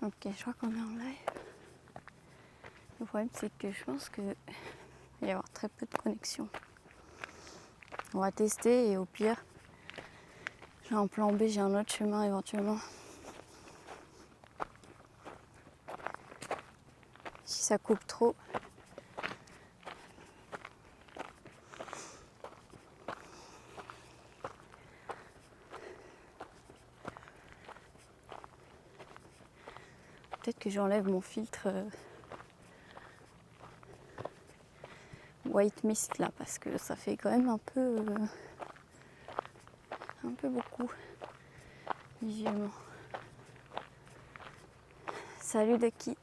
Ok, je crois qu'on est en live. Le problème, c'est que je pense qu'il va y avoir très peu de connexion. On va tester et au pire, j'ai un plan B, j'ai un autre chemin éventuellement. Si ça coupe trop. Peut-être que j'enlève mon filtre white mist là parce que ça fait quand même un peu beaucoup visuellement. Salut Ducky.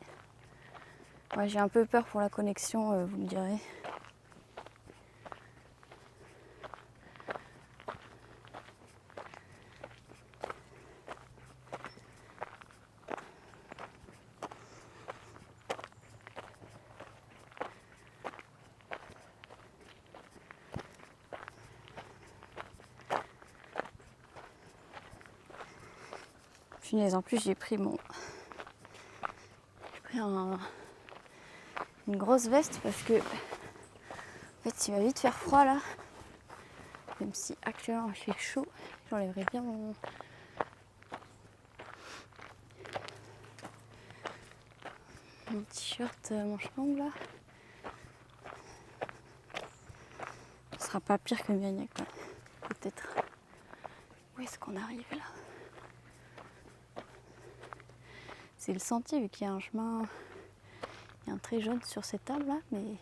Ouais, j'ai un peu peur pour la connexion, vous me direz. Punaise, en plus j'ai pris une grosse veste parce que en fait il va vite faire froid là. Même si actuellement il fait chaud, j'enlèverai bien mon t-shirt manche longue là. Ce sera pas pire que Miagnac quoi. Peut-être. Où est-ce qu'on arrive là? C'est le sentier vu qu'il y a un chemin. Il y a un trait jaune sur cette table là, mais.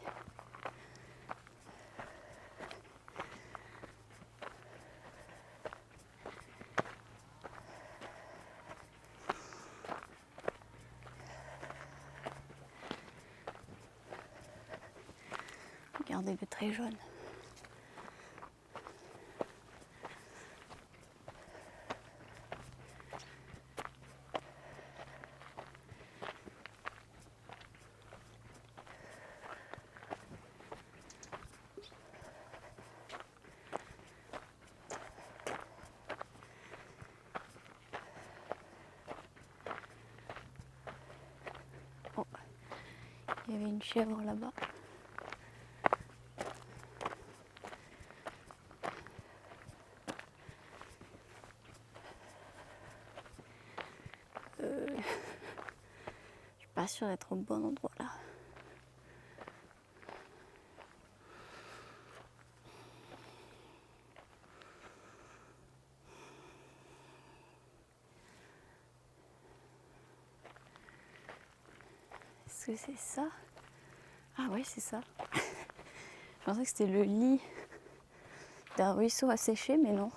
Regardez le trait jaune. Oh, il y avait une chèvre là-bas. Je suis pas sûre d'être au bon endroit là. Est-ce que c'est ça? Ah ouais, c'est ça. Je pensais que c'était le lit d'un ruisseau asséché, mais non.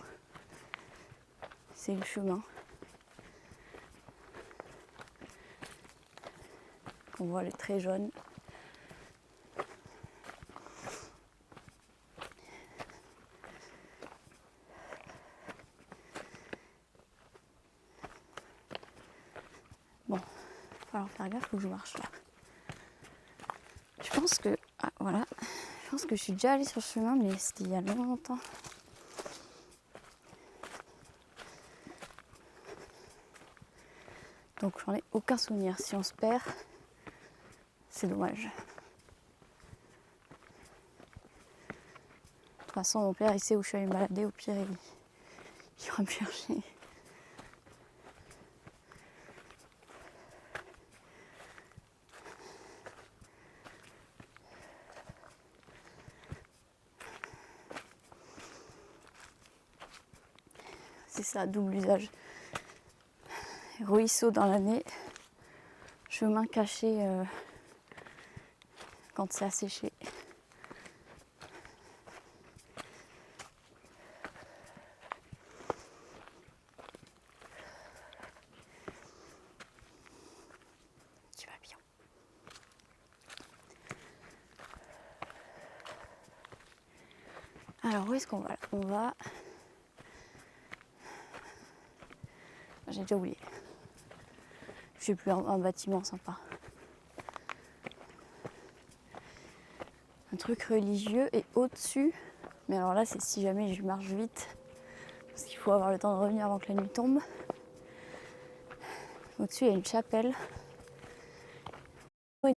C'est le chemin. On voit le trait jaune. Bon, il va falloir faire gaffe où je marche là. Je pense que. Ah voilà. Je pense que je suis déjà allée sur ce chemin, mais c'était il y a longtemps. Donc j'en ai aucun souvenir. Si on se perd, c'est dommage. De toute façon, mon père, il sait où je suis allée me balader. Au pire, il ira me chercher. C'est ça, double usage. Ruisseau dans l'année, chemin caché quand c'est asséché. Tu vas bien. Alors où est-ce qu'on va? On va... J'ai déjà oublié. Je sais plus, un bâtiment sympa. Un truc religieux et au-dessus. Mais alors là, c'est si jamais je marche vite. Parce qu'il faut avoir le temps de revenir avant que la nuit tombe. Au-dessus, il y a une chapelle. Je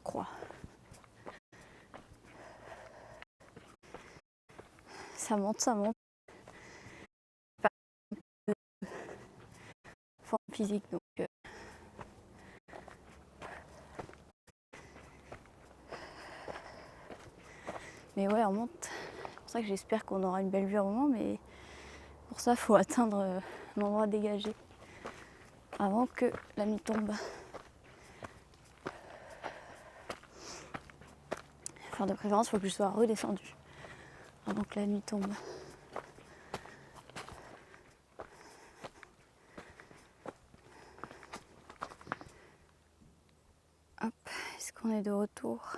crois. Ça monte, ça monte. Pas de forme physique, donc. Mais ouais, on monte. C'est pour ça que j'espère qu'on aura une belle vue à un moment, mais pour ça, il faut atteindre un endroit dégagé avant que la nuit tombe. Enfin, de préférence, il faut que je sois redescendue avant que la nuit tombe. Hop, est-ce qu'on est de retour ?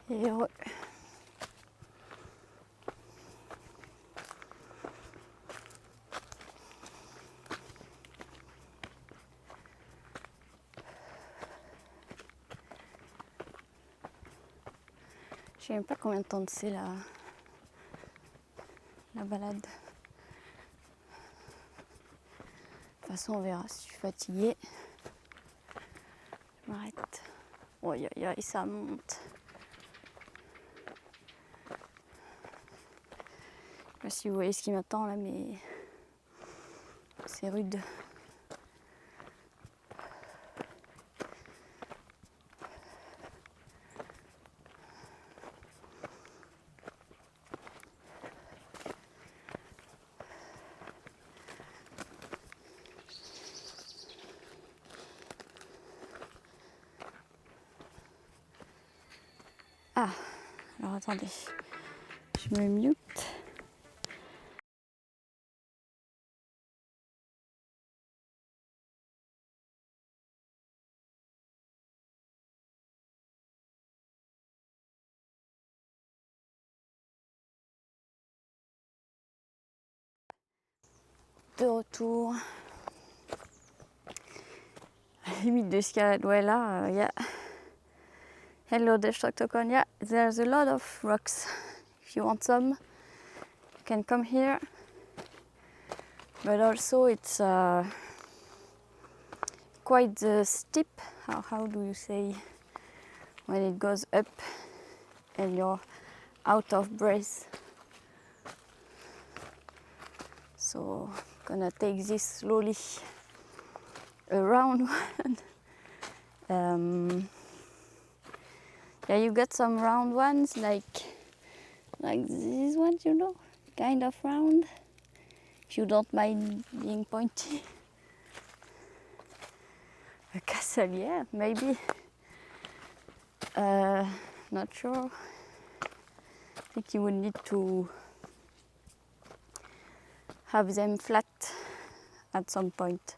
Et heureux. Je sais même pas combien de temps c'est la balade. De toute façon, on verra. Si je suis fatiguée, je m'arrête. Oh, ça monte. Je sais pas si vous voyez ce qui m'attend là, mais c'est rude. Ah, alors attendez, je me mute. De retour. À la limite de escalade, ouais là, yeah. Hello Destructocon, yeah, there's a lot of rocks. If you want some, you can come here. But also it's quite steep. How do you say when it goes up and you're out of breath? So gonna take this slowly around one. Yeah, you got some round ones like these ones, you know, kind of round. If you don't mind being pointy. A castle, yeah, maybe. Not sure. I think you would need to have them flat at some point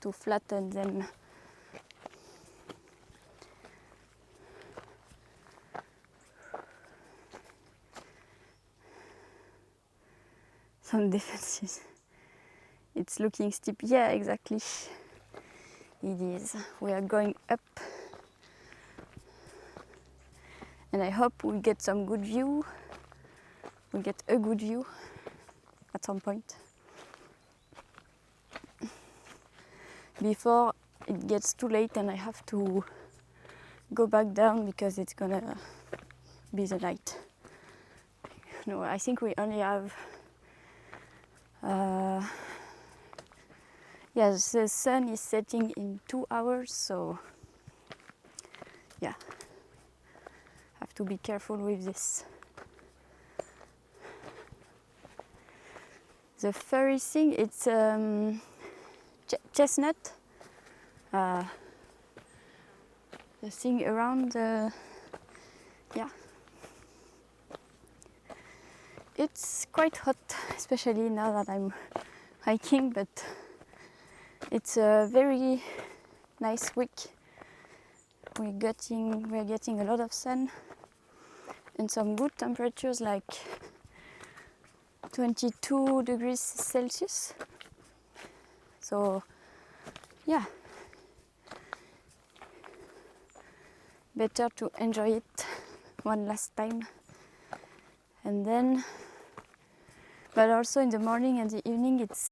to flatten them. Some defenses. It's looking steep. Yeah, exactly. It is. We are going up. And I hope we get some good view. We get a good view at some point. Before it gets too late and I have to go back down because it's gonna be the night. No, I think we only have yes, the sun is setting in 2 hours, so yeah, have to be careful with this. The furry thing, it's chestnut. the thing around yeah. It's quite hot, especially now that I'm hiking, but it's a very nice week. We're getting a lot of sun and some good temperatures, like 22 degrees Celsius. So yeah, better to enjoy it one last time. And then, but also in the morning and the evening it's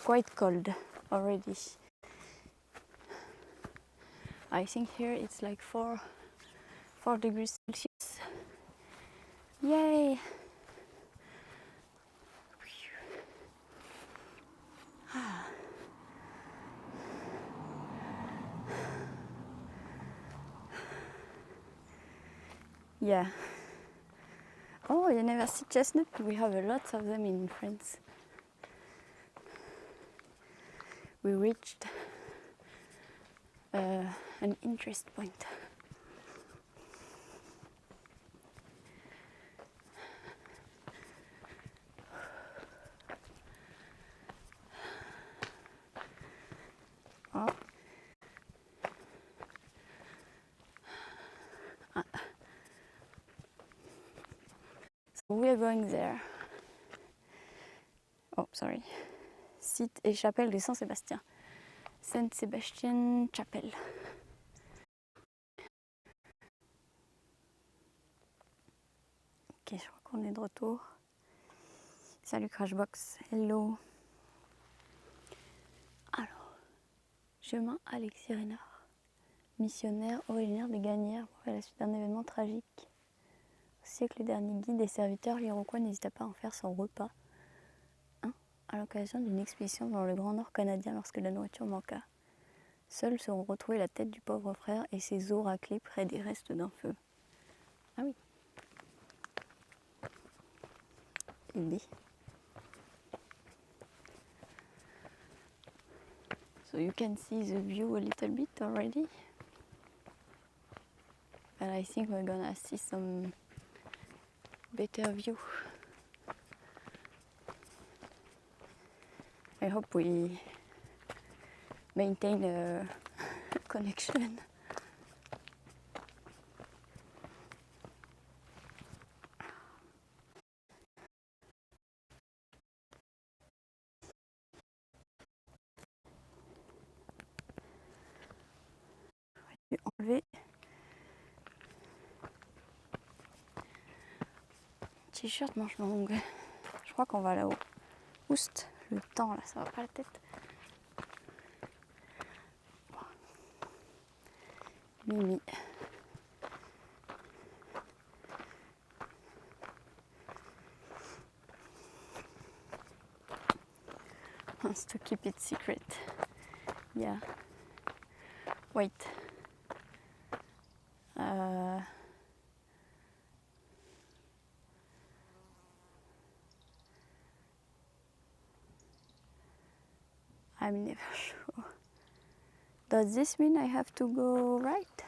quite cold already. I think here it's like 4 degrees Celsius. Yay! Yeah. Oh, you never see chestnut? We have a lot of them in France. We reached an interest point. Oh. So we are going there. Oh, sorry. Site et chapelle de Saint-Sébastien. Saint-Sébastien Chapel. Ok, je crois qu'on est de retour. Salut Crashbox, hello. Alors, chemin Alexis Renard, missionnaire originaire de Gagnères à la suite d'un événement tragique. Au siècle dernier, guide et serviteur, l'Iroquois n'hésita pas à en faire son repas, à l'occasion d'une expédition dans le Grand Nord canadien lorsque la nourriture manqua. Seuls seront retrouvés la tête du pauvre frère et ses os raclés près des restes d'un feu. Ah oui. Idée. So you can see the view a little bit already. But I think we're gonna see some better view. I hope we maintain a connection. Je vais enlever t-shirt manche longue. Je crois qu'on va là-haut. Oust, le temps là, ça va pas la tête. Mimi. Wants to keep it secret. Yeah. Wait. I'm never sure. Does this mean I have to go right?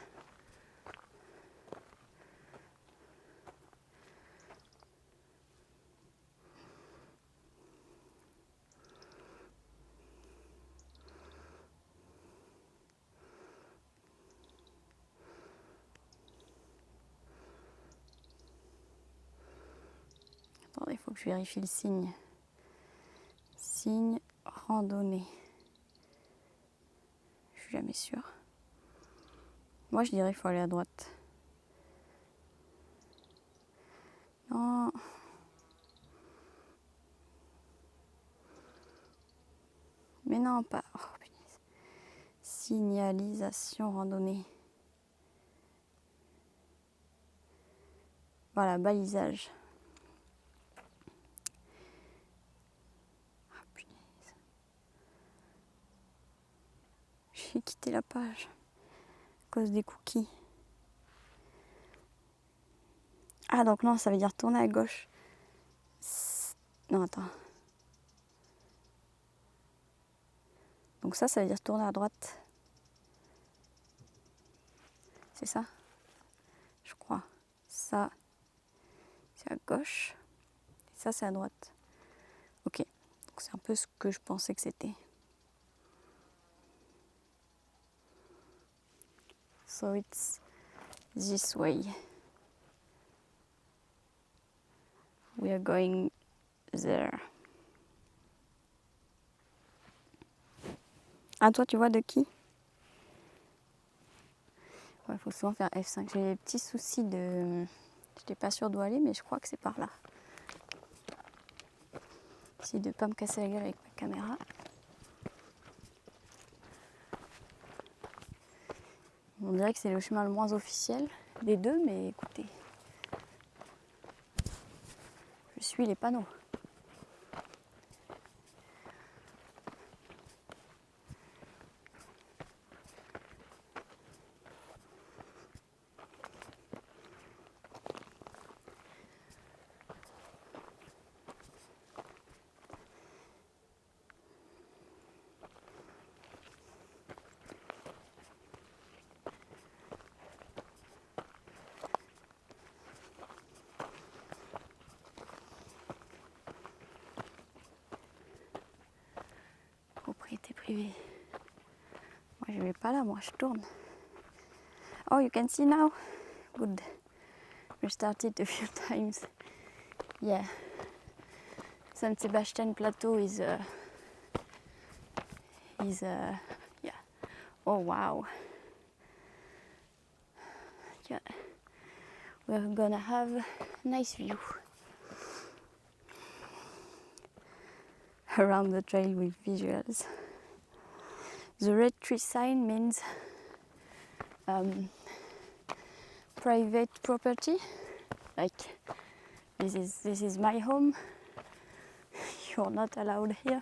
Attendez, il faut que je vérifie le signe. Signe randonnée. Je suis jamais sûre. Moi, je dirais qu'il faut aller à droite. Non. Mais non, pas. Oh, punaise. Signalisation randonnée. Voilà, balisage. Ah, punaise. J'ai quitté la page à cause des cookies. Ah, donc non, ça veut dire tourner à gauche. Non, attends. Donc ça veut dire tourner à droite. c'est ça? Je crois. Ça, c'est à gauche. Et ça, c'est à droite. Ok, donc c'est un peu ce que je pensais que c'était. So it's this way. We are going there. Ah, toi, tu vois de qui? Il faut souvent faire F5. J'ai des petits soucis de... Je n'étais pas sûre d'où aller, mais je crois que c'est par là. J'essaie de ne pas me casser la gueule avec ma caméra. On dirait que c'est le chemin le moins officiel des deux, mais écoutez, je suis les panneaux. Propriété privée. Moi je vais pas là, moi je tourne. Oh, you can see now? Good. Restarted a few times. Yeah. San Sebastian Plateau is yeah. Oh wow. Yeah. We're gonna have a nice view around the trail with visuals. The red tree sign means private property. Like this is my home. You're not allowed here.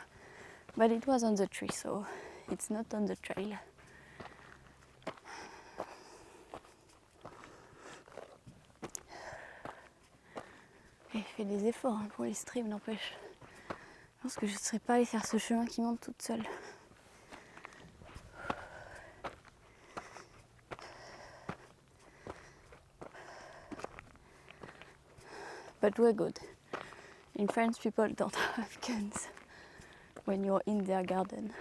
But it was on the tree, so it's not on the trail. Et je fais des efforts hein, pour les streams, n'empêche. Je pense que je ne serais pas allée faire ce chemin qui monte toute seule. But we're good. In France, people don't have guns when you're in their garden.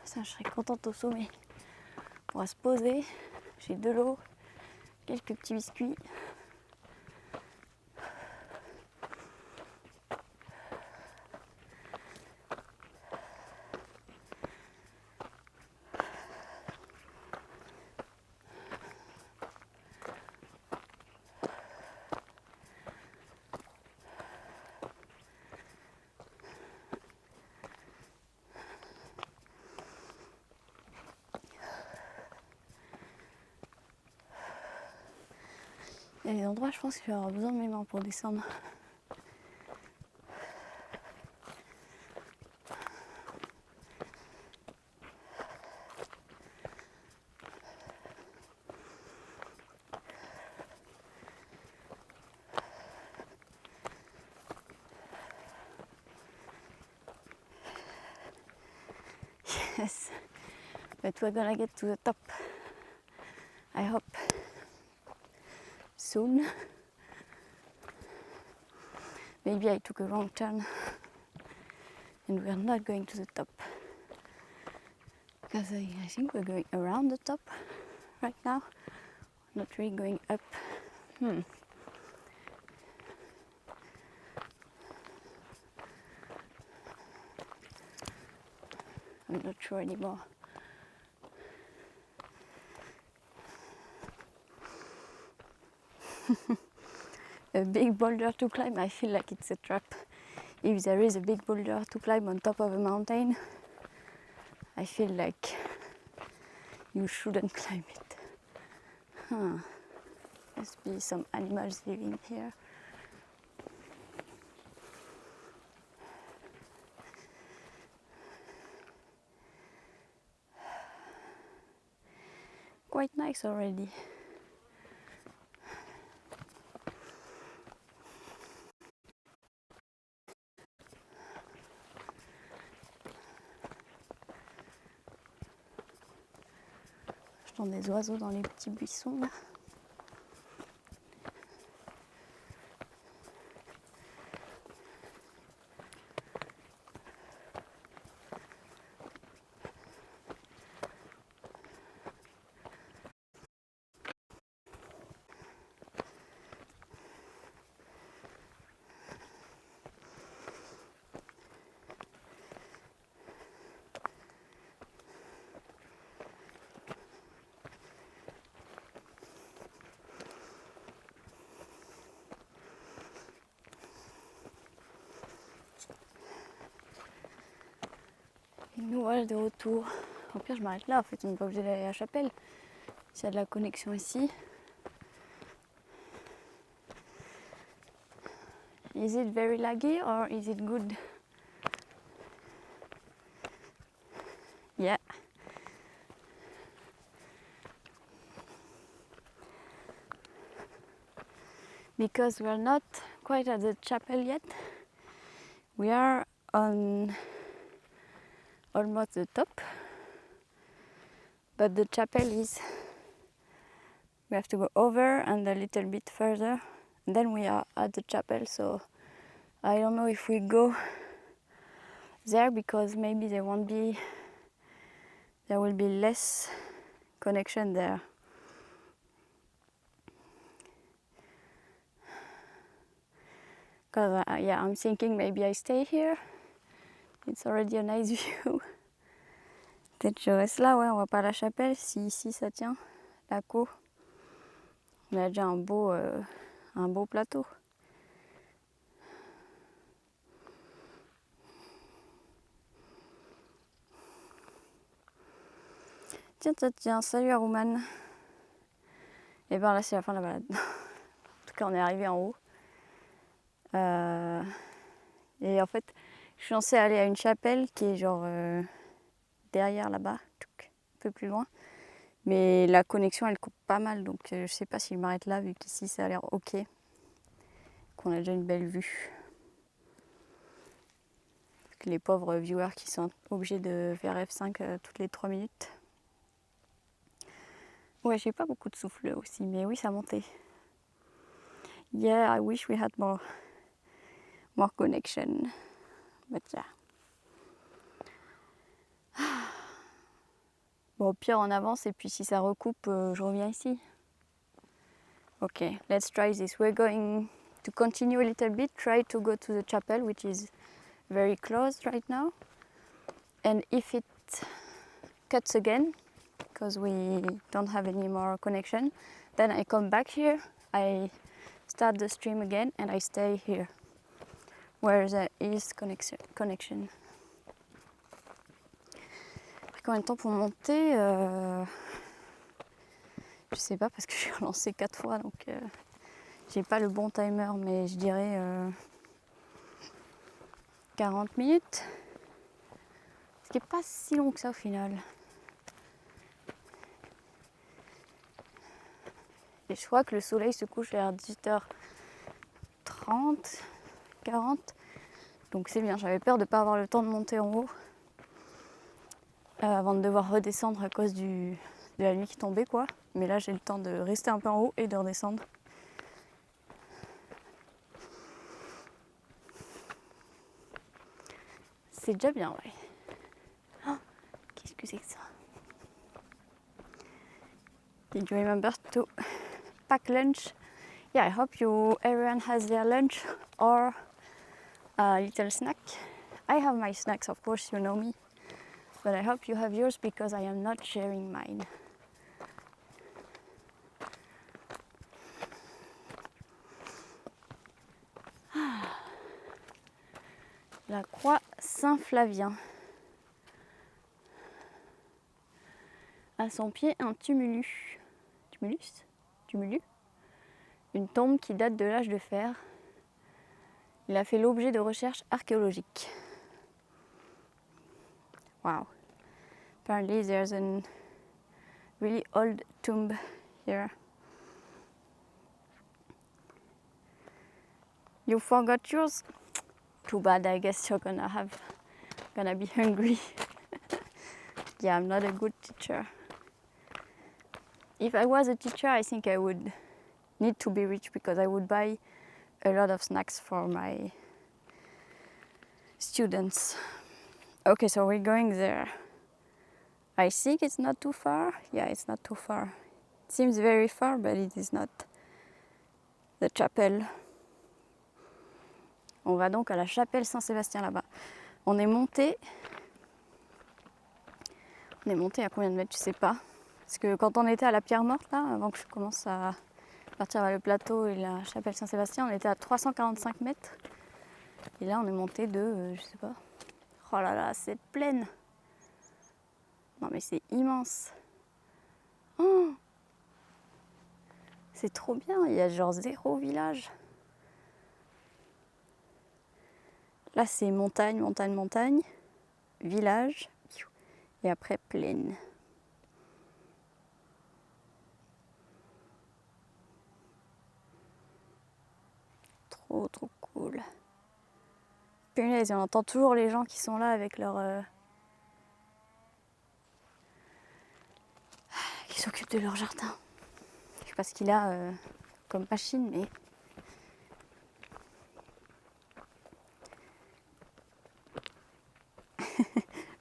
Ça, je serais contente au sommet. On va se poser, j'ai de l'eau, quelques petits biscuits. Il y a des endroits, je pense que je vais avoir besoin de mes mains pour descendre. Yes, but we're gonna get to the top. I hope soon. Maybe I took a wrong turn and we're not going to the top. Because I think we're going around the top right now, not really going up. I'm not sure anymore. A big boulder to climb, I feel like it's a trap. If there is a big boulder to climb on top of a mountain, I feel like you shouldn't climb it. Must be some animals living here. Quite nice already. J'entends des oiseaux dans les petits buissons là. Et nous voilà de retour. Au pire, je m'arrête là. En fait, on n'est pas obligé d'aller à la chapelle. S'il y a de la connexion ici. Is it very laggy or is it good? Yeah. Because we're not quite at the chapel yet. We are on almost the top. But the chapel is, we have to go over and a little bit further. And then we are at the chapel, so I don't know if we go there because maybe there will be less connection there. Because yeah, I'm thinking maybe I stay here. It's already a nice view. Peut-être je reste là, ouais, on va pas à la chapelle si ici ça tient, la côte. On a déjà un beau plateau. Tiens, salut Aruman. Et bien là c'est la fin de la balade. En tout cas on est arrivé en haut. Et en fait je suis censée aller à une chapelle qui est genre derrière là-bas, un peu plus loin. Mais la connexion elle coupe pas mal, donc je sais pas si je m'arrête là vu qu'ici ça a l'air ok. Qu'on a déjà une belle vue. Les pauvres viewers qui sont obligés de faire F5 toutes les 3 minutes. Ouais, j'ai pas beaucoup de souffle aussi, mais oui, ça montait. Yeah, I wish we had more connection. But yeah. Bon, au pire, on avance et puis si ça recoupe, je reviens ici. Okay, let's try this. We're going to continue a little bit, try to go to the chapel, which is very close right now. And if it cuts again, because we don't have any more connection, then I come back here, I start the stream again, and I stay here, where there is connection. Combien de temps pour monter je sais pas parce que j'ai relancé 4 fois donc j'ai pas le bon timer, mais je dirais 40 minutes, ce qui est pas si long que ça au final. Et je crois que le soleil se couche vers 18h30, 40, donc c'est bien. J'avais peur de pas avoir le temps de monter en haut avant de devoir redescendre à cause de la nuit qui tombait quoi. Mais là j'ai le temps de rester un peu en haut et de redescendre. C'est déjà bien, ouais. Oh, qu'est-ce que c'est que ça? Did you remember to pack lunch? Yeah, I hope everyone has their lunch or a little snack. I have my snacks, of course, you know me. But I hope you have yours because I am not sharing mine. La croix Saint-Flavien. À son pied, un tumulus. Tumulus. Une tombe qui date de l'âge de fer. Il a fait l'objet de recherches archéologiques. Wow. Apparently there's a really old tomb here. You forgot yours? Too bad, I guess you're gonna be hungry. Yeah, I'm not a good teacher. If I was a teacher, I think I would need to be rich because I would buy a lot of snacks for my students. Okay, so we're going there. I think it's not too far. Yeah, it's not too far. It seems very far, but it is not. The chapel. On va donc à la chapelle Saint-Sébastien là-bas. On est monté à combien de mètres, je sais pas. Parce que quand on était à la Pierre Morte, là, avant que je commence à partir vers le plateau et la chapelle Saint-Sébastien, on était à 345 mètres. Et là, on est monté de, je sais pas. Oh là là, cette plaine. Non mais c'est immense. Oh, c'est trop bien, il y a genre 0 village. Là, c'est montagne, village, et après plaine. Trop cool. Punaise, on entend toujours les gens qui sont là avec leur... qui s'occupent de leur jardin. Je sais pas ce qu'il a comme machine, mais...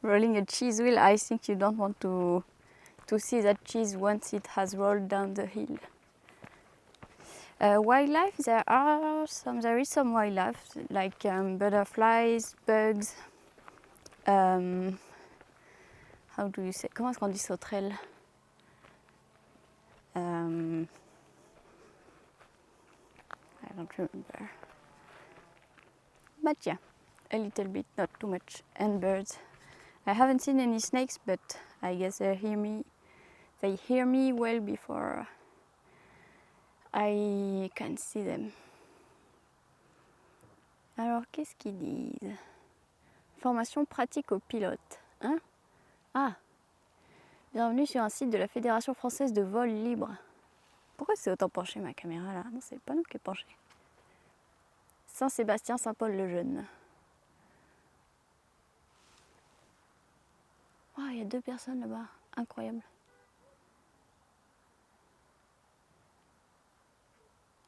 Rolling a cheese wheel, I think you don't want to see that cheese once it has rolled down the hill. Wildlife, there is some wildlife, like butterflies, bugs. How do you say? Comment est-ce qu'on dit sauterelle? I don't remember. But yeah, a little bit, not too much. And birds. I haven't seen any snakes, but I guess they hear me well before I can see them. Alors, qu'est-ce qu'ils disent? Formation pratique aux pilotes. Hein? Ah! Bienvenue sur un site de la Fédération française de vol libre. Pourquoi c'est autant penché ma caméra là? Non, c'est pas nous qui est penché. Saint-Sébastien, Saint-Paul-le-Jeune. Oh, il y a 2 personnes là-bas. Incroyable.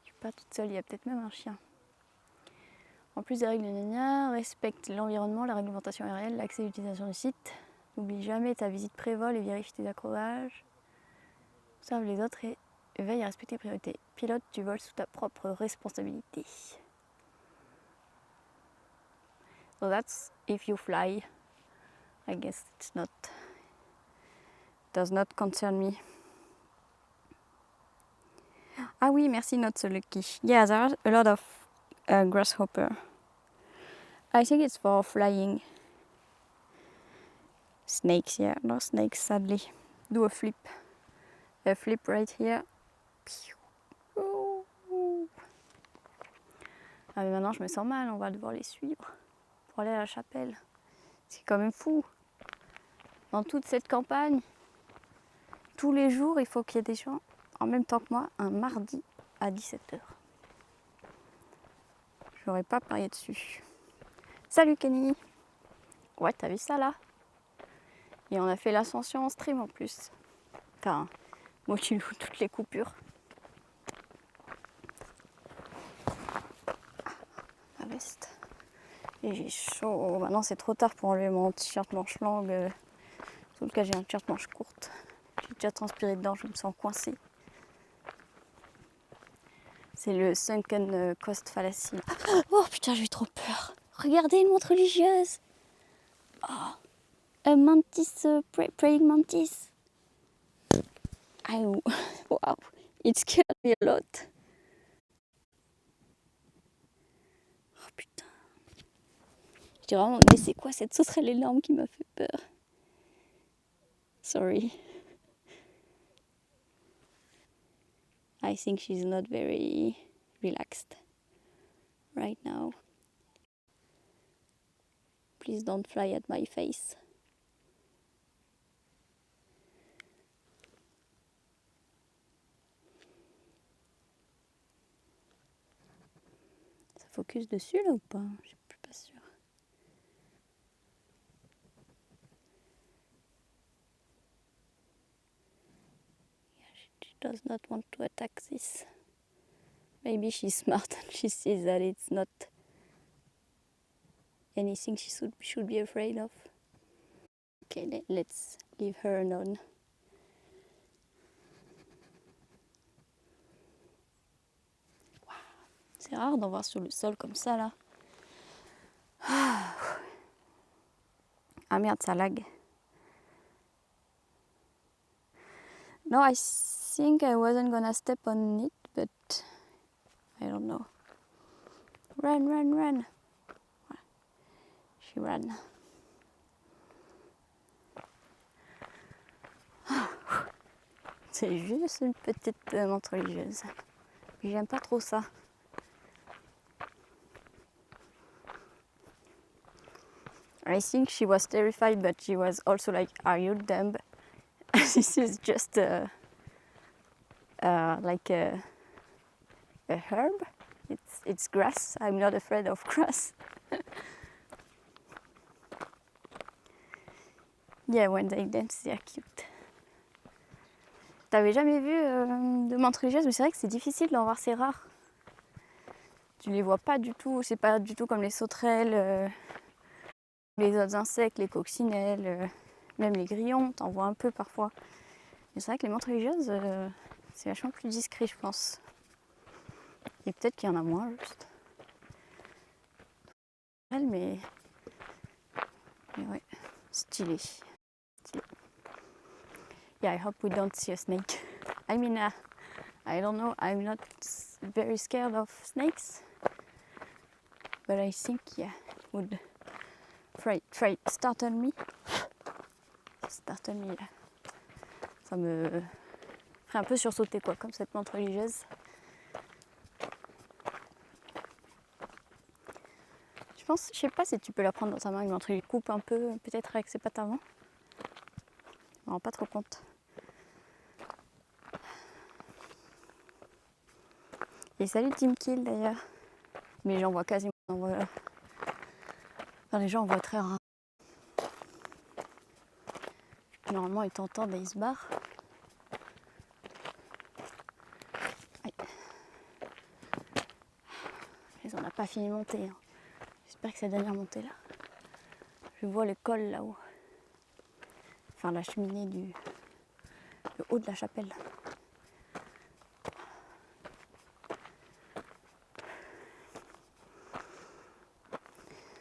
Je suis pas toute seule, il y a peut-être même un chien. En plus des règles de respecte l'environnement, la réglementation aérienne, l'accès et l'utilisation du site. N'oublie jamais ta visite pré-vol et vérifie tes accrochages. Observe les autres et veille à respecter les priorités. Pilote du vol sous ta propre responsabilité. So that's if you fly. I guess does not concern me. Ah oui, merci not so lucky. Yeah, there are a lot of grasshopper. I think it's for flying. Snakes, yeah, no snakes sadly. Do a flip right here. Ah mais maintenant je me sens mal, on va devoir les suivre pour aller à la chapelle. C'est quand même fou. Dans toute cette campagne, tous les jours, il faut qu'il y ait des gens en même temps que moi, un mardi à 17h. J'aurais pas parié dessus. Salut Kenny! Ouais, t'as vu ça là? Et on a fait l'ascension en stream en plus. Enfin, moi qui loue toutes les coupures. Ma veste. Et j'ai chaud. Maintenant c'est trop tard pour enlever mon t-shirt manche longue. Sur le cas j'ai un t-shirt manche courte. J'ai déjà transpiré dedans, je me sens coincée. C'est le sunken cost fallacy. Oh putain, j'ai eu trop peur. Regardez une montre religieuse. Oh, a mantis, praying mantis. Wow, it scared me a lot. Oh putain. Je dis vraiment, mais c'est quoi cette sauterelle énorme qui m'a fait peur? Sorry. I think she's not very relaxed right now. Please don't fly at my face. Ça focus dessus là ou pas? Je suis plus pas sûre. She does not want to attack this. Maybe she's smart and she sees that it's not anything she should be afraid of. Okay, let's leave her alone. Wow. C'est rare d'en voir sur le sol comme ça là. Ah merde, ça lag. No, I think I wasn't gonna step on it, but I don't know. Run, run, run. She ran. C'est juste une petite montre religieuse. Mais j'aime pas trop ça. I think she was terrified, but she was also like, "Are you dumb? This is just like a herb. It's grass. I'm not afraid of grass." Yeah, when they dance, they're cute. T'avais jamais vu de menthe religieuse, mais c'est vrai que c'est difficile d'en voir, c'est rare. Tu les vois pas du tout, c'est pas du tout comme les sauterelles, les autres insectes, les coccinelles, même les grillons, t'en vois un peu parfois. Mais c'est vrai que les menthes religieuses, c'est vachement plus discret, je pense. Et peut-être qu'il y en a moins, juste. Mais ouais, stylé. Yeah, I hope we don't see a snake. I mean, I don't know, I'm not very scared of snakes. But I think, yeah, it would startle me. Startle me, yeah. Ça me ferait un peu sursauter, quoi, comme cette menthe religieuse. Je sais pas si tu peux la prendre dans ta main, une menthe religieuse. Coupe un peu, peut-être avec ses pattes avant. Je me rends pas trop compte. Et salut Team Kill d'ailleurs. Mais j'en vois quasiment. Enfin, les gens en voient très rare. Normalement, ils t'entendent et ils se barrent. Mais on n'a pas fini de monter. Hein. J'espère que c'est la dernière montée là. Je vois le col là-haut. Enfin, la cheminée le haut de la chapelle.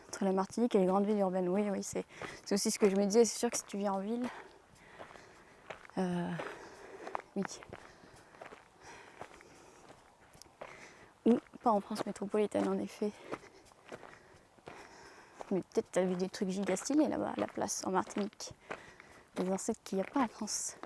Entre la Martinique et les grandes villes urbaines, oui, c'est aussi ce que je me disais. C'est sûr que si tu viens en ville, oui. Ou pas en France métropolitaine, en effet. Mais peut-être tu as vu des trucs giga stylés là-bas, à la place, en Martinique. Des insectes qu'il n'y a pas en France.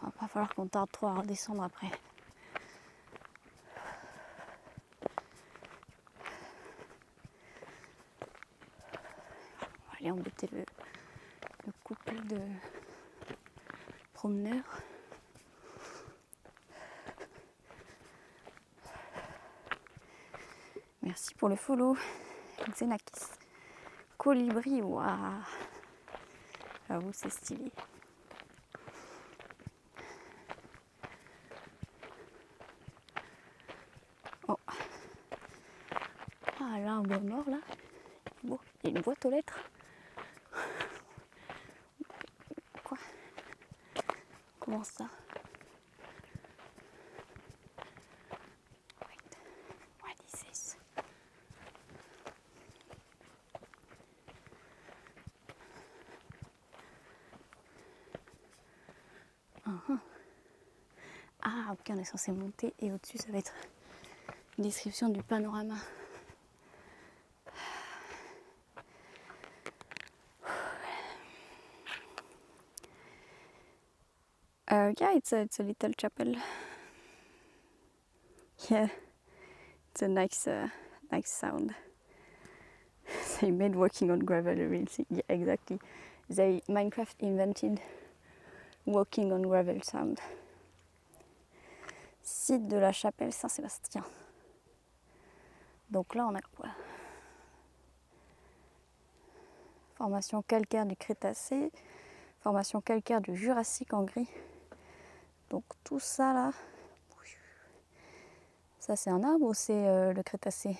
Il va pas falloir qu'on tarde trop à redescendre après. On va aller embêter le couple de promeneurs. Merci pour le follow. Xenakis. Colibri, waouh. J'avoue, c'est stylé. Oh. Ah, l'arbre mort là. Bon, il y a une boîte aux lettres. Quoi? Comment ça? Wait. What is this? Ah, ok, on est censé monter et au-dessus, ça va être une description du panorama. Yeah, it's a little chapel. Yeah, it's a nice sound. They made walking on gravel a real thing. Yeah, exactly. Minecraft invented walking on gravel sound. Site de la chapelle Saint-Sébastien. Donc là, on a quoi? Formation calcaire du Crétacé, formation calcaire du Jurassique en gris. Donc tout ça là, ça c'est un arbre ou c'est le Crétacé?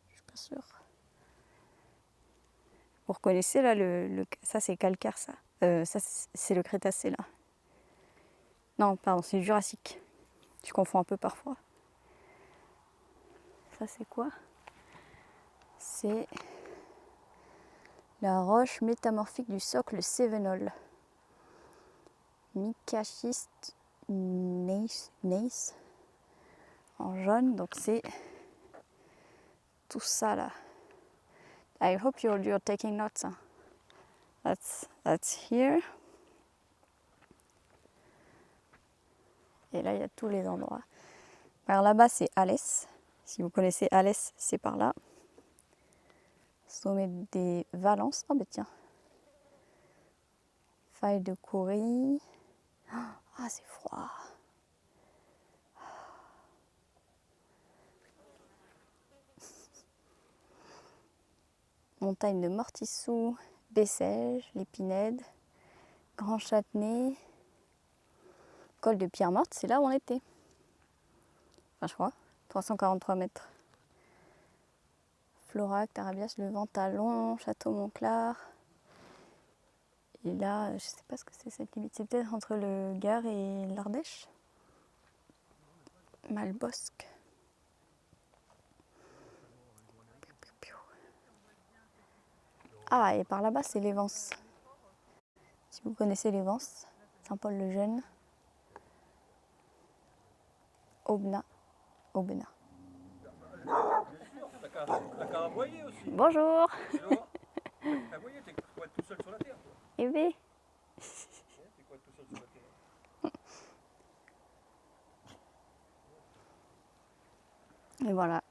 Je suis pas sûre. Vous reconnaissez là, ça c'est calcaire ça. Ça c'est le Crétacé là. Non, pardon, c'est le Jurassique. Je confonds un peu parfois. Ça c'est quoi? C'est la roche métamorphique du socle Cévenol. Micaschiste gneiss en jaune, donc c'est tout ça là. I hope you're taking notes. Hein. That's here. Et là il y a tous les endroits. Alors là-bas c'est Alès. Si vous connaissez Alès, c'est par là. Sommet des Valences. Oh bah tiens. Faille de Coury. Ah c'est froid. Montagne de Mortissou, Bessèges, l'Épinède, Grand Châtenay, col de Pierre-Morte, c'est là où on était. Enfin je crois, 343 mètres. Florac, Tarabias, le Ventalon, Château Montclar. Et là, je sais pas ce que c'est cette limite, c'est peut-être entre le Gard et l'Ardèche. Malbosque. Ah, et par là-bas, c'est les Vences. Si vous connaissez les Vences, Saint-Paul-le-Jeune, Aubenas. T'as qu'à aboyer aussi. Bonjour. Tu vois. Aboyer, t'es quoi tout seul sur la terre, toi. Eh bien. T'es quoi tout seul sur la terre. Et voilà.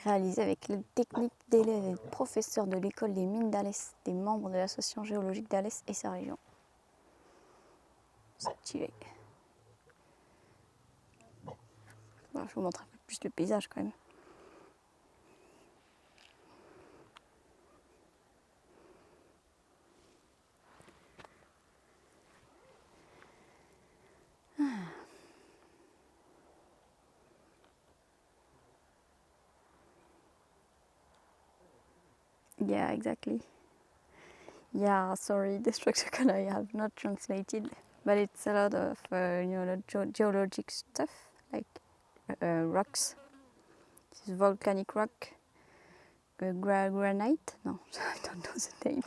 Réalisé avec l'aide technique d'élèves et de professeurs de l'école des mines d'Alès, des membres de l'association géologique d'Alès et sa région. C'est stylé. Bon, je vous montre un peu plus le paysage quand même. Yeah, exactly. Yeah, sorry, the structure code I have not translated, but it's a lot of geologic stuff, like rocks. This is volcanic rock, granite. No, I don't know the name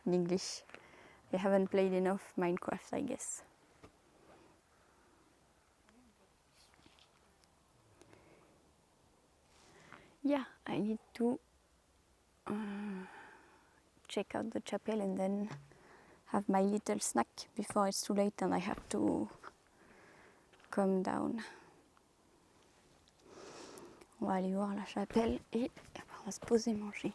in English. I haven't played enough Minecraft, I guess. Yeah, I need to check out the chapel and then have my little snack before it's too late and I have to come down. On va aller voir la chapelle et après on va se poser manger.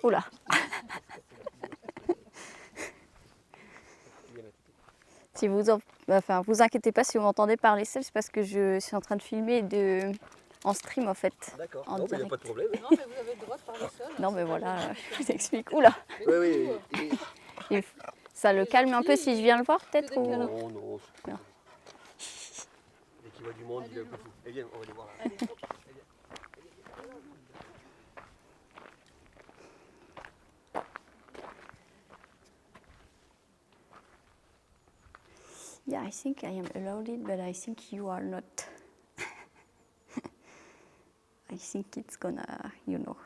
Oula. Si vous inquiétez pas si vous m'entendez parler seul, c'est parce que je suis en train de filmer en stream en fait. D'accord, en non, mais il n'y a pas de problème. Non, mais vous avez le droit de parler seul. Non mais voilà, je vous explique. Oula. Oui, oui. Ça le calme un peu si je viens le voir peut-être ou... Non, non. Non. Dès qu'il voit du monde, il est un peu fou. Eh bien, on va les voir là. Allez. Yeah, I think I am allowed it, but I think you are not. I think it's gonna, you know.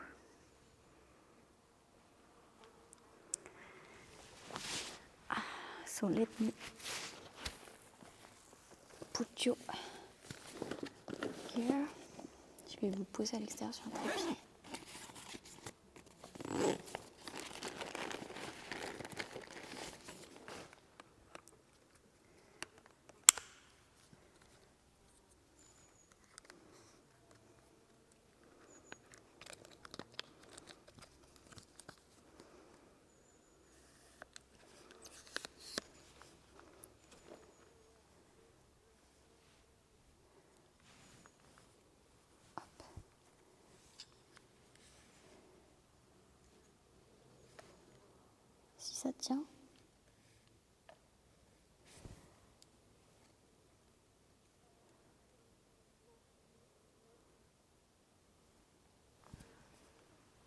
So let me put you here. Je vais vous poser à l'extérieur sur un trépied. Si ça tient.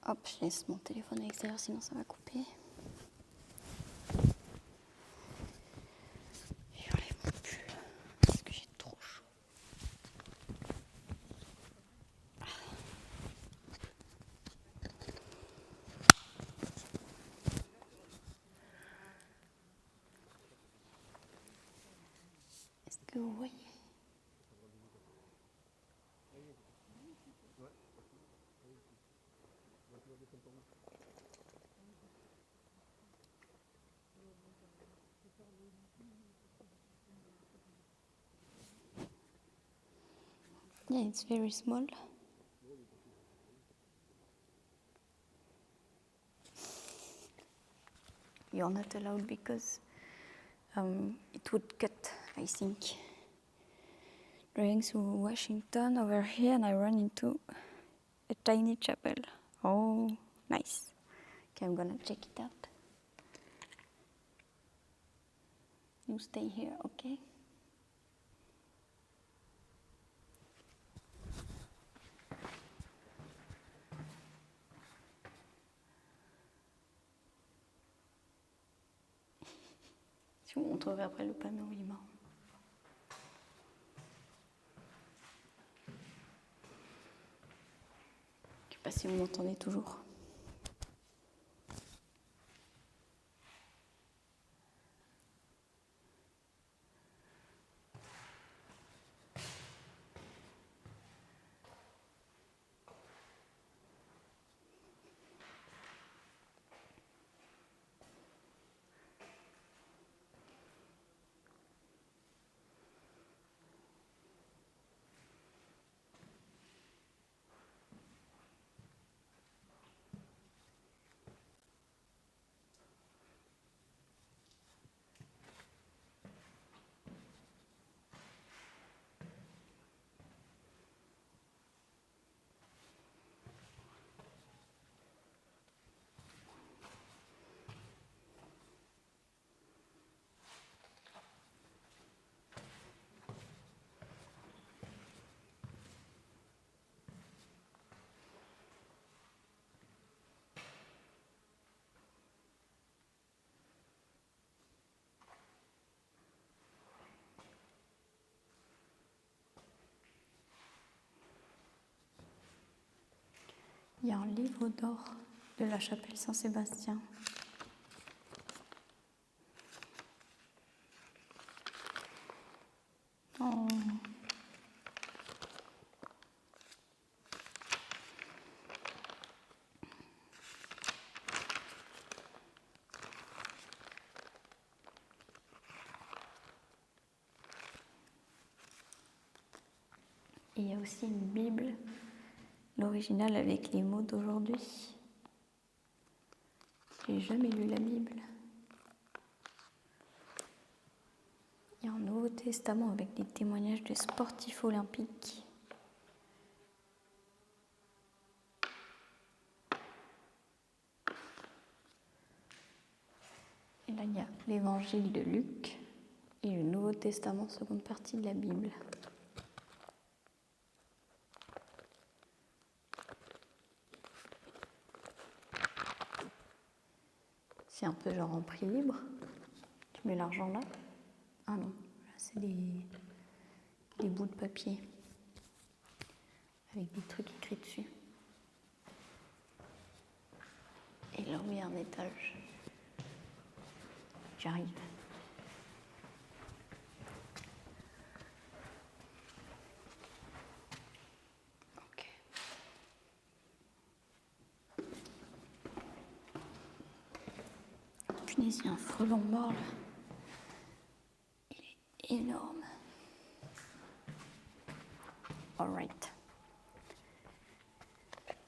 Hop, je laisse mon téléphone à l'extérieur, sinon ça va couper. J'enlève mon pull parce que j'ai trop chaud. Est-ce que vous voyez? Yeah, it's very small. You're not allowed because it would cut, I think. Driving through Washington over here, and I run into a tiny chapel. Oh, nice. Okay, I'm gonna check it out. You stay here, okay? Je vous montrerai après le panorama. Je ne sais pas si vous m'entendez toujours. Il y a un livre d'or de la chapelle Saint-Sébastien. Oh. Et il y a aussi une Bible, l'original avec les mots d'aujourd'hui. J'ai jamais lu la Bible. Il y a un Nouveau Testament avec des témoignages de sportifs olympiques. Et là, il y a l'Évangile de Luc et le Nouveau Testament, seconde partie de la Bible. C'est un peu genre en prix libre. Tu mets l'argent là. Ah non, là c'est des bouts de papier avec des trucs écrits dessus. Et là, oui, un étage. J'arrive. Punaise, il y a un frelon mort là. Il est énorme. Alright.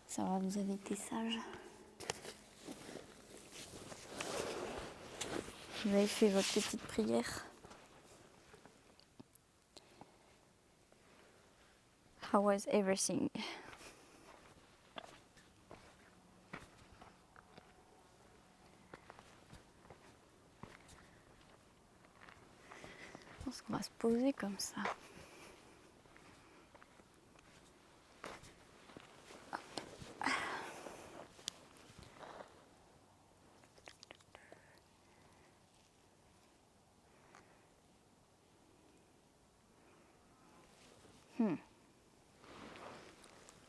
Ça va, vous avez été sage. Vous avez fait votre petite prière. How was everything? Je pense qu'on va se poser comme ça.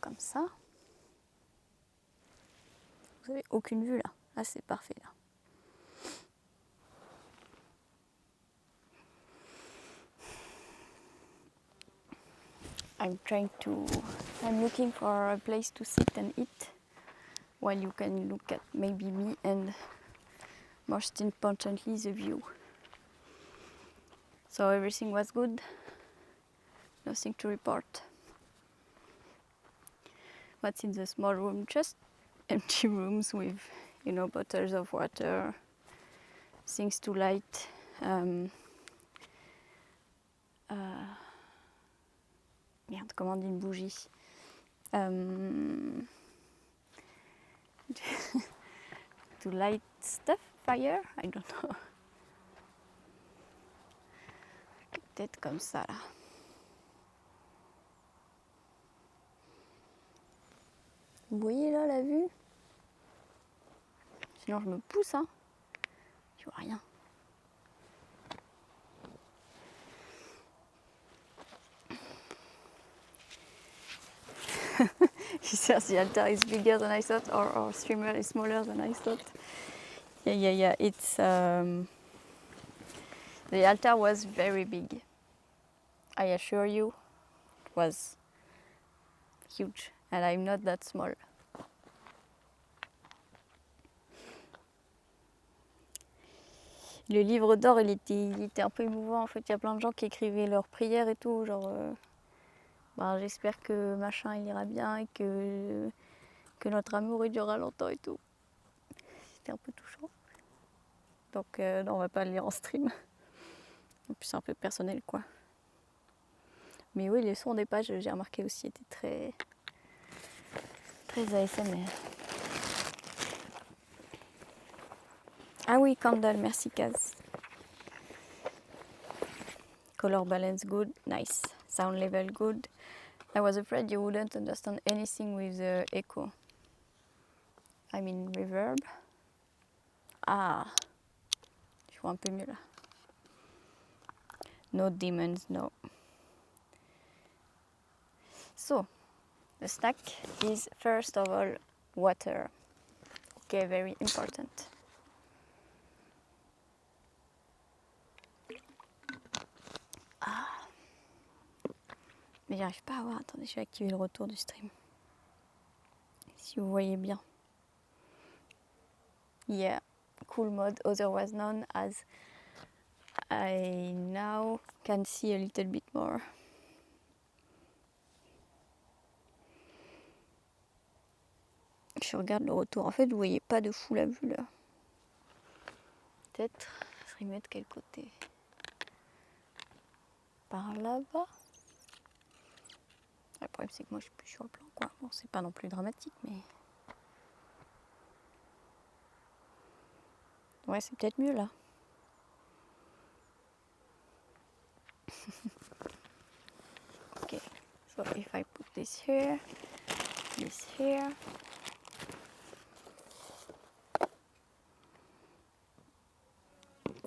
Comme ça. Vous n'avez aucune vue là. Là, c'est parfait là. I'm looking for a place to sit and eat while you can look at maybe me and most importantly the view. So everything was good. Nothing to report. What's in the small room? Just empty rooms with, bottles of water, things to light. Merde, comment on dit une bougie? To light stuff, fire? I don't know. Peut-être comme ça là. Vous voyez là la vue? Sinon je me pousse, hein. Je vois rien. He says the altar is bigger than I thought, or streamer is smaller than I thought. Yeah. It's the altar was very big. I assure you, it was huge, and I'm not that small. Le livre d'or, il était un peu émouvant. En fait, il y a plein de gens qui écrivaient leurs prières et tout, genre. J'espère que machin il ira bien et que notre amour il durera longtemps et tout. C'était un peu touchant. Donc non, on va pas le lire en stream. En plus c'est un peu personnel quoi. Mais oui, les sons des pages, j'ai remarqué aussi, étaient très ASMR. Ah oui, candle, merci Kaz. Color balance good, nice. Sound level good. I was afraid you wouldn't understand anything with the echo. I mean reverb. Ah, je vois un peu mieux là. No demons, no. So, the snack is first of all water. Okay, very important. Mais j'arrive pas à voir. Attendez, je vais activer le retour du stream. Si vous voyez bien. Yeah, cool mode, otherwise known as I now can see a little bit more. Je regarde le retour. En fait, vous voyez pas de fou la vue là. Peut-être se remettre de quel côté? Par là-bas. Le problème c'est que moi je suis plus sur le plan quoi. Bon, c'est pas non plus dramatique mais. Ouais, c'est peut-être mieux là. Okay, so if I put this here.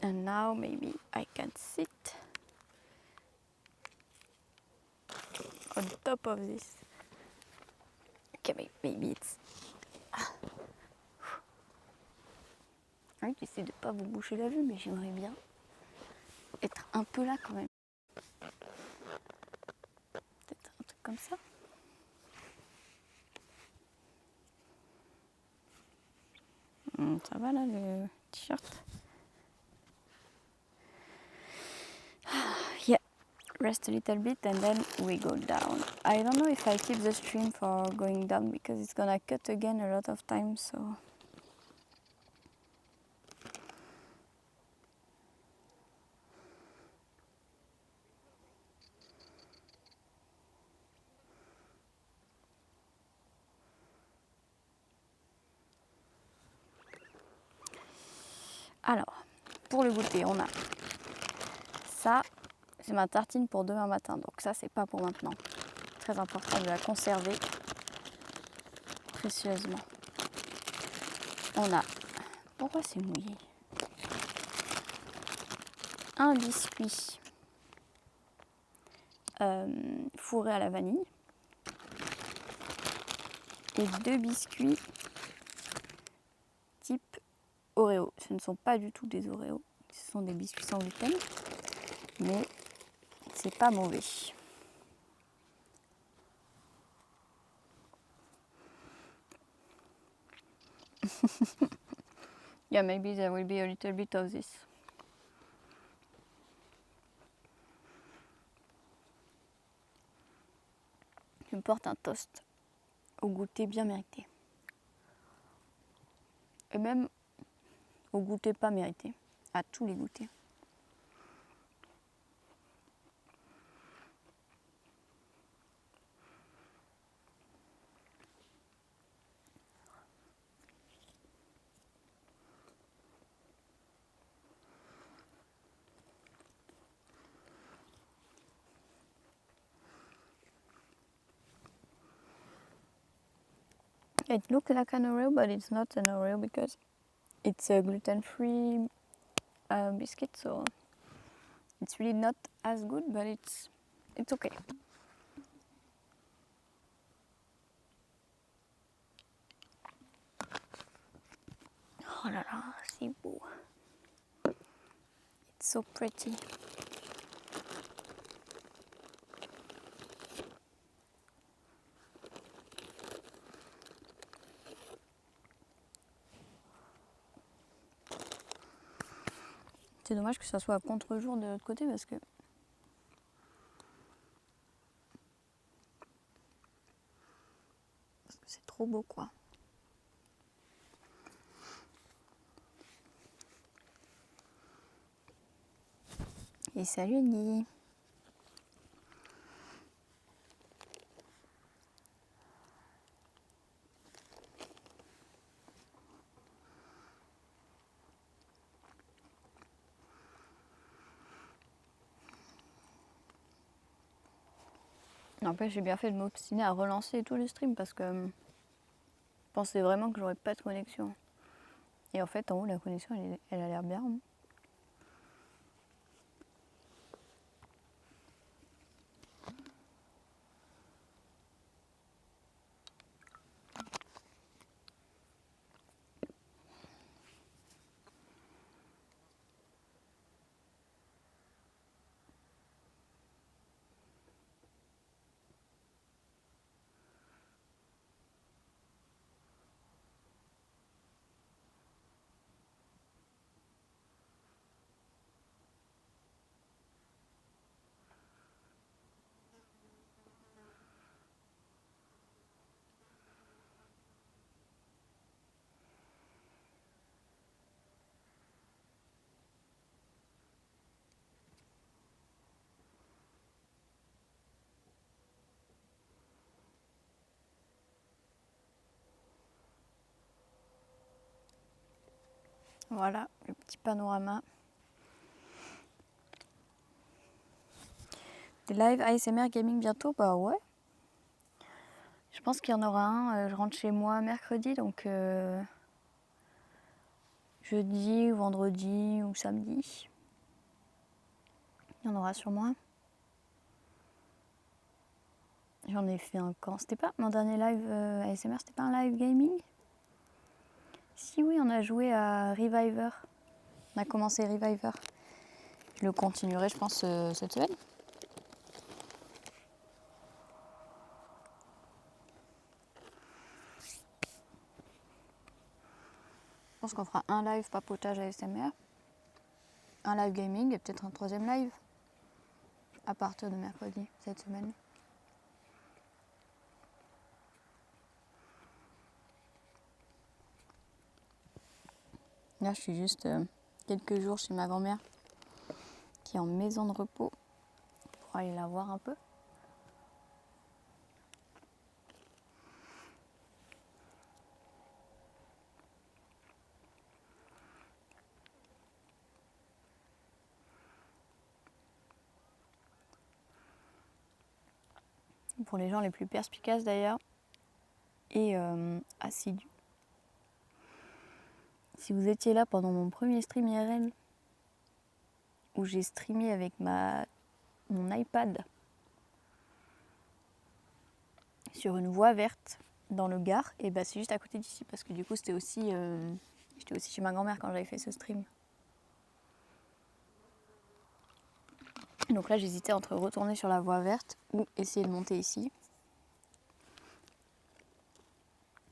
And now maybe I can sit on top of this. Okay, maybe it's... Oui, j'essaie de ne pas vous boucher la vue, mais j'aimerais bien être un peu là quand même. Peut-être un truc comme ça. Ça va là le t-shirt? rest a little bit and then we go down. I don't know if I keep the stream for going down because it's gonna cut again a lot of time, so. Alors, pour le goûter, on a ça, c'est ma tartine pour demain matin, donc ça c'est pas pour maintenant. Très important de la conserver précieusement. On a, pourquoi c'est mouillé? Un biscuit fourré à la vanille et 2 biscuits type Oreo. Ce ne sont pas du tout des Oreos, ce sont des biscuits sans gluten, mais c'est pas mauvais. Yeah, maybe there will be a little bit of this. Je me porte un toast au goûter bien mérité. Et même au goûter pas mérité, à tous les goûters. It looks like an Oreo, but it's not an Oreo because it's a gluten-free biscuit, so it's really not as good, but it's okay. Oh là là, c'est beau. It's so pretty. C'est dommage que ça soit à contre-jour de l'autre côté parce que c'est trop beau quoi. Et salut Guy. N'empêche, j'ai bien fait de m'obstiner à relancer tous les streams parce que je pensais vraiment que j'aurais pas de connexion. Et en fait, en haut, la connexion, elle a l'air bien. Voilà, le petit panorama. Des lives ASMR gaming bientôt? Bah ouais. Je pense qu'il y en aura un. Je rentre chez moi mercredi, donc jeudi, ou vendredi ou samedi. Il y en aura sûrement un. J'en ai fait un quand? C'était pas mon dernier live ASMR, c'était pas un live gaming? Si oui, on a joué à Reviver. On a commencé Reviver. Je le continuerai, je pense, cette semaine. Je pense qu'on fera un live papotage ASMR, un live gaming et peut-être un troisième live. à partir de mercredi cette semaine. Là, je suis juste quelques jours chez ma grand-mère qui est en maison de repos pour aller la voir un peu. Pour les gens les plus perspicaces d'ailleurs et assidus. Si vous étiez là pendant mon premier stream IRL, où j'ai streamé avec mon iPad sur une voie verte dans le Gard, et bah c'est juste à côté d'ici parce que du coup j'étais aussi chez ma grand-mère quand j'avais fait ce stream. Donc là j'hésitais entre retourner sur la voie verte ou essayer de monter ici.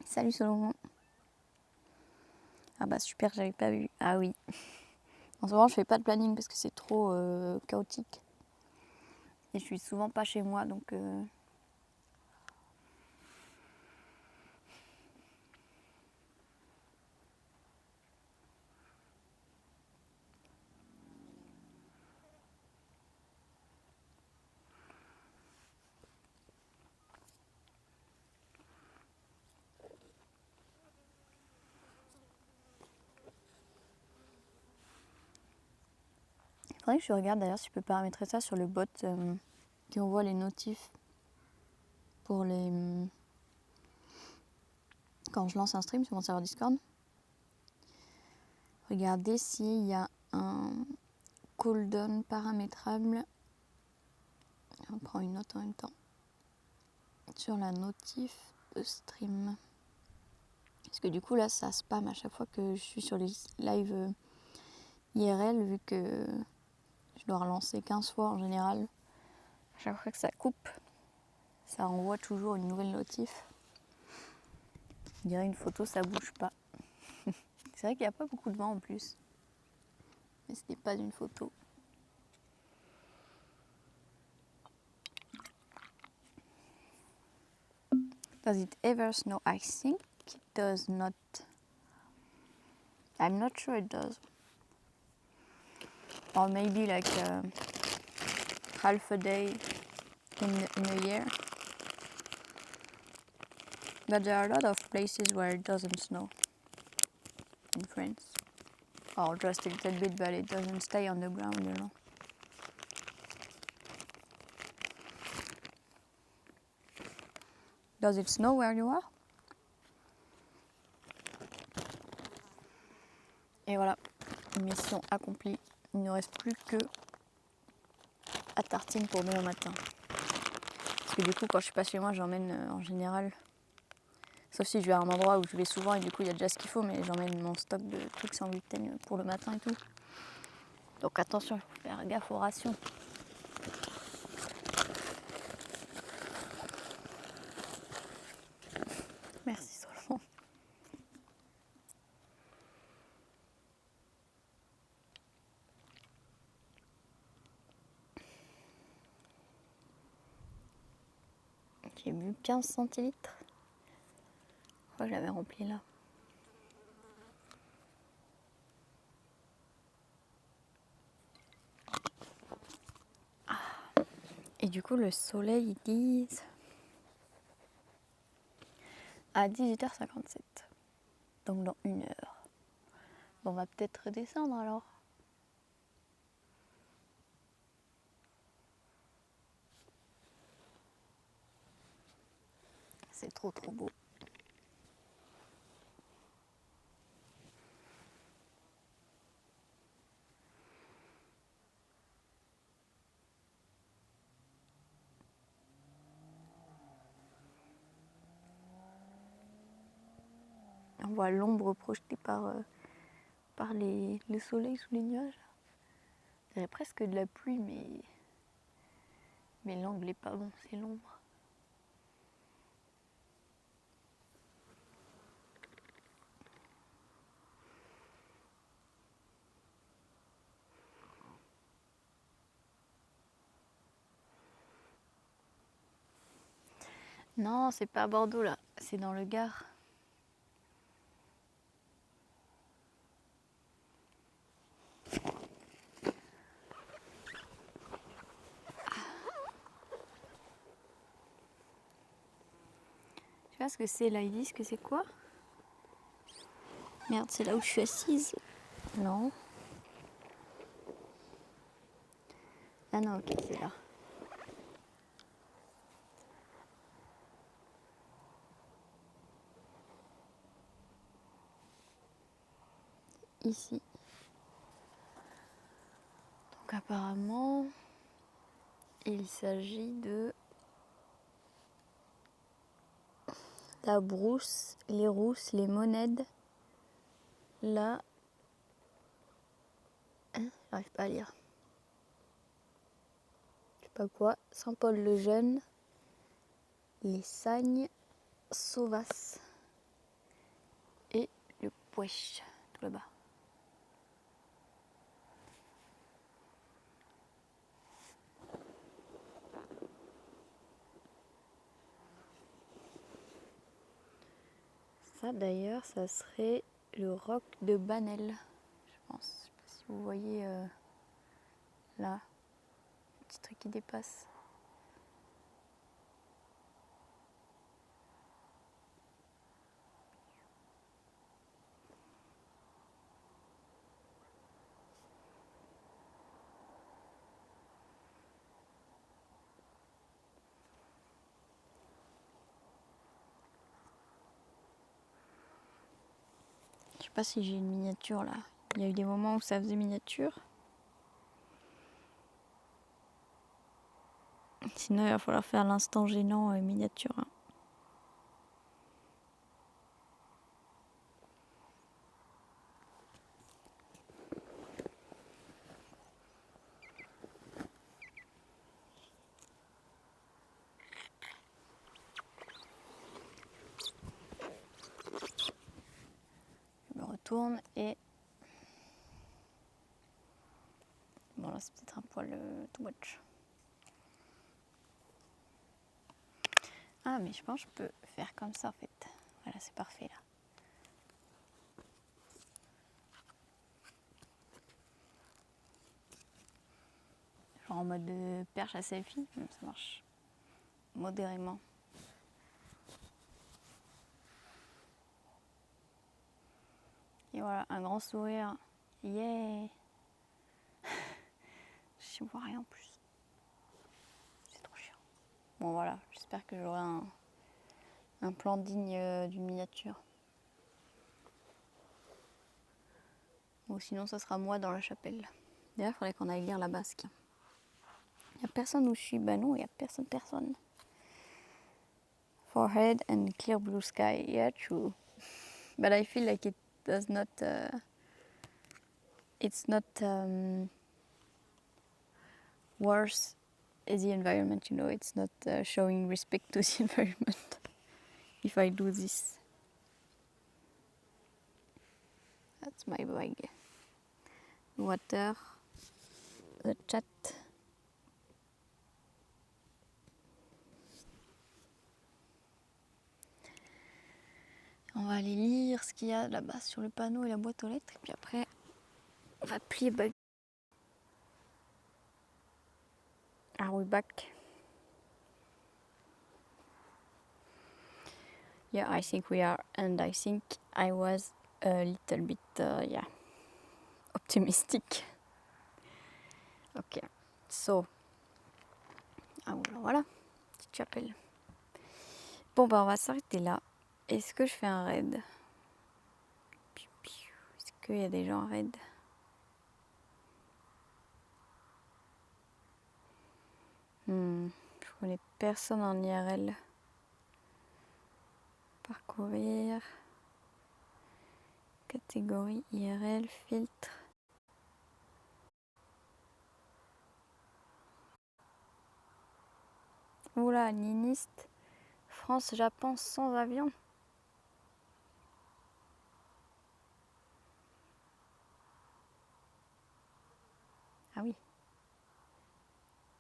Salut Solomon. Ah bah super, j'avais pas vu. Ah oui. En ce moment je fais pas de planning parce que c'est trop chaotique. Et je suis souvent pas chez moi donc il faudrait que je regarde d'ailleurs si je peux paramétrer ça sur le bot qui envoie les notifs pour les quand je lance un stream sur mon serveur Discord. Regardez s'il y a un cooldown paramétrable. On prend une note en même temps sur la notif de stream. Parce que du coup là ça spam à chaque fois que je suis sur les lives IRL vu que je dois relancer 15 fois en général. À chaque fois que ça coupe, ça envoie toujours une nouvelle notif. Je dirais une photo ça bouge pas. C'est vrai qu'il n'y a pas beaucoup de vent en plus. Mais ce n'est pas une photo. Does it ever snow? I think it does not. I'm not sure it does. Or maybe like half a day in a year. But there are a lot of places where it doesn't snow in France. Or just a little bit, but it doesn't stay on the ground, you know. Does it snow where you are? Et voilà, mission accomplie. Il ne reste plus que à tartine pour demain matin. Parce que du coup, quand je suis pas chez moi, j'emmène en général. Sauf si je vais à un endroit où je vais souvent et du coup il y a déjà ce qu'il faut, mais j'emmène mon stock de trucs sans gluten pour le matin et tout. Donc attention, il faut faire gaffe aux rations. Merci Solomon. J'ai bu 15 centilitres. Je l'avais rempli là. Et du coup le soleil ils disent à 18h57. Donc dans 1 heure. Bon, on va peut-être redescendre alors. C'est trop beau. On voit l'ombre projetée par le soleil sous les nuages. Il y a presque de la pluie, mais l'angle n'est pas bon, c'est l'ombre. Non, c'est pas à Bordeaux là, c'est dans le Gard. Tu vois ce que c'est là, ils disent que c'est quoi? Merde, c'est là où je suis assise. Non. Ah non, ok, c'est là. Ici. Donc apparemment, il s'agit de la brousse, les rousses, les monèdes, la... Hein, j'arrive pas à lire. Je sais pas quoi. Saint-Paul le Jeune, les sagnes, Sauvas et le Pouèche, tout là-bas. Ça d'ailleurs, ça serait le roc de Banel, je pense. Je sais pas si vous voyez là, le petit truc qui dépasse. Je sais pas si j'ai une miniature là. Il y a eu des moments où ça faisait miniature. Sinon, il va falloir faire l'instant gênant miniature. Hein. Je me retourne et... Bon là c'est peut-être un poil too much. Ah mais je pense que je peux faire comme ça en fait. Voilà, c'est parfait là. Genre en mode de perche à selfie, ça marche modérément. Et voilà, un grand sourire. Yeah. Je vois rien en plus. C'est trop chiant. Bon voilà, j'espère que j'aurai un plan digne d'une miniature. Ou sinon ça sera moi dans la chapelle. D'ailleurs, il faudrait qu'on aille lire la basque. Il n'y a personne où je suis. Bah non, il n'y a personne. Forehead and clear blue sky. Yeah, true. But I feel like it does not... it's not worse as the environment, you know. It's not showing respect to the environment if I do this. That's my bag. Water. The chat. On va aller lire ce qu'il y a là-bas sur le panneau et la boîte aux lettres. Et puis après, on va plier bag. Are we back? Yeah, I think we are. And I think I was a little bit, optimistic. Ok. So. Ah voilà. Petite chapelle. Bon, bah on va s'arrêter là. Est-ce que je fais un raid? Est-ce qu'il y a des gens en raid? Je connais personne en IRL. Parcourir. Catégorie IRL, filtre. Oula, niniste. France-Japon sans avion. Ah oui.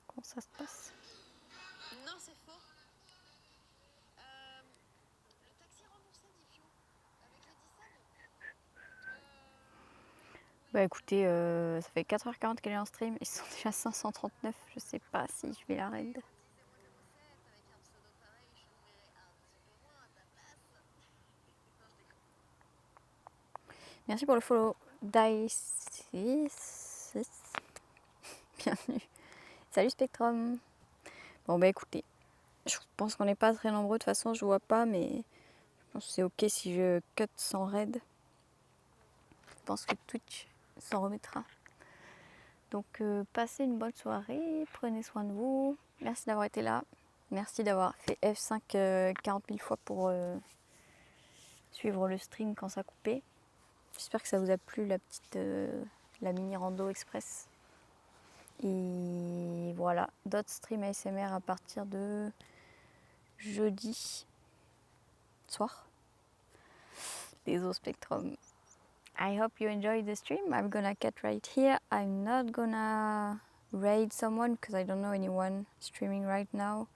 Comment ça se passe? Non, c'est faux. Bah écoutez, ça fait 4h40 qu'elle est en stream, ils sont déjà 539, je sais pas si je vais la raid. Merci pour le follow, Dice. Bienvenue. Salut Spectrum. Bon bah écoutez, je pense qu'on n'est pas très nombreux, de toute façon je vois pas, mais je pense que c'est ok si je cut sans raid. Je pense que Twitch s'en remettra. Donc passez une bonne soirée, prenez soin de vous. Merci d'avoir été là. Merci d'avoir fait F5 40 000 fois pour suivre le stream quand ça coupait. J'espère que ça vous a plu la mini rando express. Et voilà, d'autres streams ASMR à partir de jeudi soir. Désolé Spectrum. I hope you enjoyed the stream. I'm gonna cut right here. I'm not gonna raid someone because I don't know anyone streaming right now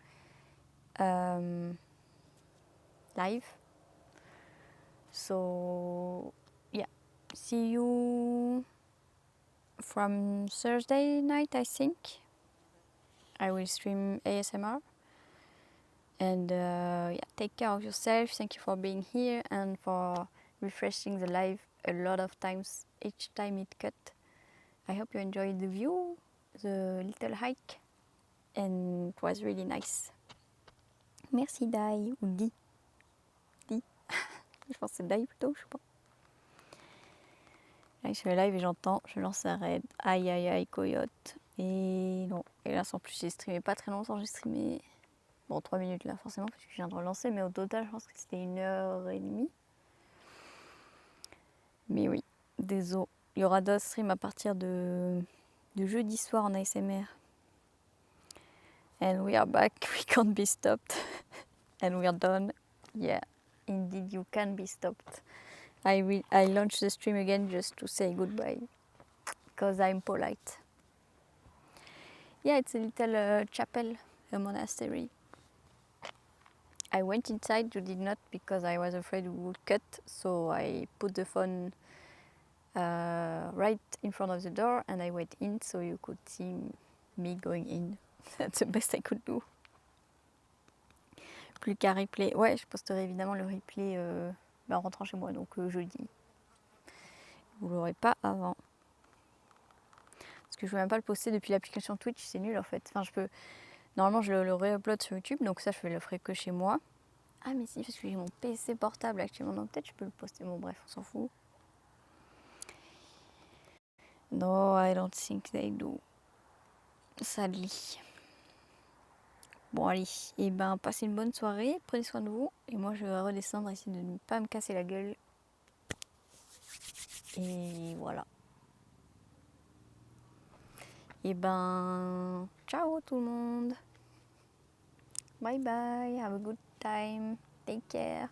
live. So yeah, see you from Thursday night, I think. I will stream ASMR. And yeah, take care of yourself. Thank you for being here and for refreshing the live a lot of times each time it cut. I hope you enjoyed the view, the little hike, and it was really nice. Merci Dai, ou Di. Di. Je pense que c'est Dai plutôt, je sais pas. Là, je fais live et j'entends, je lance un raid. Aïe aïe aïe, coyote. Et non, hélas en plus j'ai streamé pas très longtemps, j'ai streamé... Bon, 3 minutes là, forcément, parce que je viens de relancer, mais au total, je pense que c'était 1h30. Mais oui, désolé. Il y aura d'autres streams à partir de jeudi soir en ASMR. And we are back, we can't be stopped. And we are done. Yeah, indeed, you can be stopped. I launch the stream again just to say goodbye, because I'm polite. Yeah, it's a little chapel, a monastery. I went inside, you did not, because I was afraid we would cut, so I put the phone right in front of the door and I went in so you could see me going in. That's the best I could do. Plus qu'à replay. Ouais, je posterai évidemment le replay en rentrant chez moi, donc jeudi. Vous l'aurez pas avant. Parce que je ne veux même pas le poster depuis l'application Twitch, c'est nul en fait. Enfin, je peux. Normalement, je le réupload sur YouTube, donc ça, je le ferai que chez moi. Ah, mais si, parce que j'ai mon PC portable actuellement, donc peut-être je peux le poster. Bon, bref, on s'en fout. No, I don't think they do. Sadly. Bon, allez, et ben, passez une bonne soirée, prenez soin de vous. Et moi, je vais redescendre, essayer de ne pas me casser la gueule. Et voilà. Et ben, ciao tout le monde. Bye bye, have a good time. Take care.